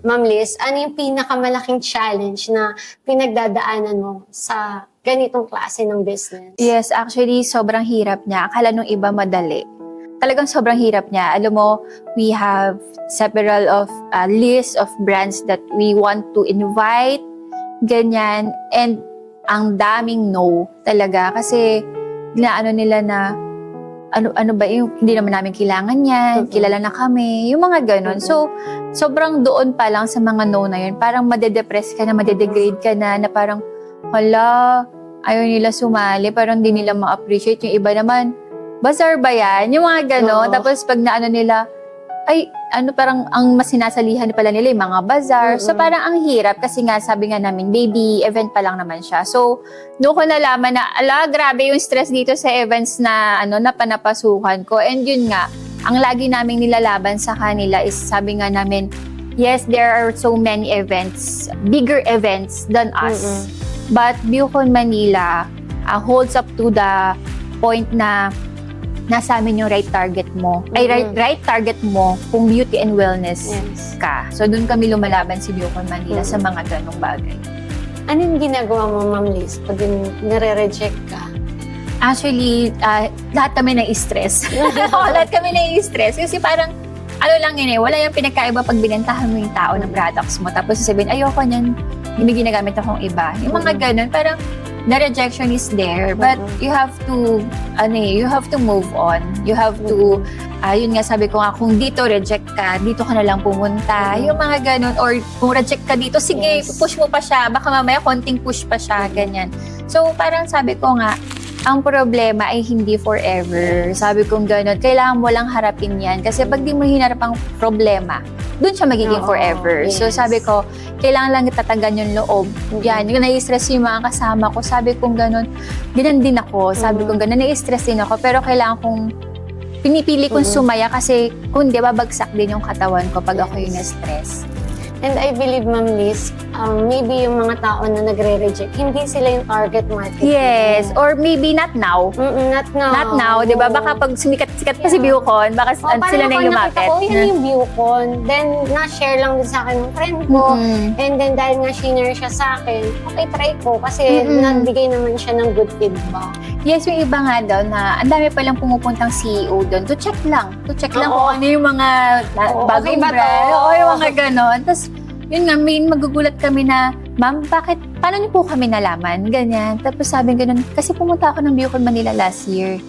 Ma'am Liz, ano yung pinakamalaking challenge na pinagdadaanan mo sa ganitong klase ng business? Yes, actually, sobrang hirap niya. Akala nung iba madali. Talagang sobrang hirap niya. Alam mo, we have several of list of brands that we want to invite, ganyan. And ang daming no talaga. Kasi, ano nila na, ano ba yung hindi naman namin kailangan yan, kilala na kami, yung mga ganon. So, sobrang doon pa lang sa mga no na yun, parang madedepress ka na, madedegrade ka na parang, hala, ayaw nila sumali, parang hindi nila ma-appreciate. Yung iba naman, bazaar ba yan? Yung mga ganon. Tapos pag naano nila, ay, parang ang mas sinasalihan pala nila yung mga bazaar. So, parang ang hirap kasi nga, sabi nga namin, baby event pa lang naman siya. So, doon ko nalaman na, grabe yung stress dito sa events na, na panapasukan ko. And yun nga, ang lagi naming nilalaban sa kanila is, sabi nga namin, yes, there are so many events, bigger events than us. But Bucon Manila holds up to the point na nasa amin yung right target mo. Ay, right target mo kung beauty and wellness ka. So, doon kami lumalaban si Bucon Manila sa mga ganong bagay. Ano yung ginagawa mo, Ma'am Liz, pag nare-reject ka? Actually, lahat kami na-stress. Lahat kami na-stress. Kasi parang, lang yun wala yung pinagkaiba pag binentahan mo yung tao ng products mo. Tapos sasabihin, ayoko niyan, hindi ginagamit akong iba. Yung mga ganun, parang, the rejection is there, but you have to, you have to move on. You have to, yun nga sabi ko nga, kung dito reject ka, dito ka na lang pumunta. Yung mga ganun, or kung reject ka dito, sige, push mo pa siya, baka mamaya konting push pa siya, ganyan. So, parang sabi ko nga, ang problema ay hindi forever. Sabi kong gano'n, kailangan mo lang harapin yan. Kasi pag di mo hinarap ang problema, dun siya magiging forever. So sabi ko, kailangan lang itatagan yung loob. Yan, yung nai-stress yung mga kasama ko. Sabi kong gano'n, ganun din ako. Sabi kong gano'n, nai-stress din ako. Pero kailangan kong, pinipili kong sumaya kasi kung di babagsak din yung katawan ko pag ako yung na-stress. And I believe, Ma'am Liz, maybe yung mga tao na nagre-reject, hindi sila yung target market. Yes, or maybe not now. Not now. Not now, di ba? Baka pag sikat pa si Bucon, baka sila na yung lumapit. Parang yan yung Bucon. Then, na-share lang din sa akin ng friend ko. And then, dahil nga share siya sa akin, okay, try ko. Kasi nagbigay naman siya ng good feedback. Yes, yung iba nga daw na ang dami palang pumupuntang CEO doon. To check lang kung ano yung mga bagong brand. Oo, yung mga ganon. Tapos, yun nga, magugulat kami na, ma'am, paano niyo po kami nalaman? Ganyan. Tapos sabi ganun, kasi pumunta ako ng Bucon Manila last year.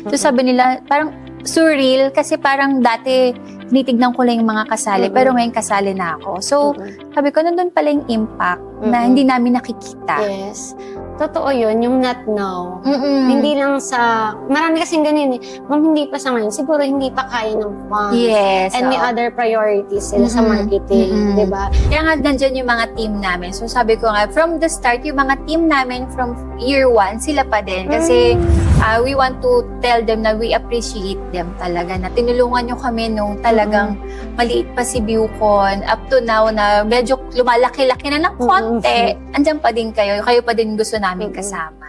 So sabi nila, parang surreal kasi parang dati tinitignan ko lang yung mga kasali, pero ngayon kasali na ako. So, sabi ko, nandun pala yung impact na hindi namin nakikita. Yes. Totoo yun, yung not now. Hindi lang sa, marami kasing ganun hindi pa sa ngayon, siguro hindi pa kaya ng funds. Yes. And may other priorities sila sa marketing, di ba? Kaya nga, nandyan yung mga team namin. So sabi ko nga, from the start, yung mga team namin from year 1, sila pa din. Kasi we want to tell them na we appreciate them talaga. Na tinulungan nyo kami nung talagang maliit pa si Bucon. Up to now na medyo lumalaki-laki na ng konti. Andyan pa din kayo. Kayo pa din gusto namin kasama.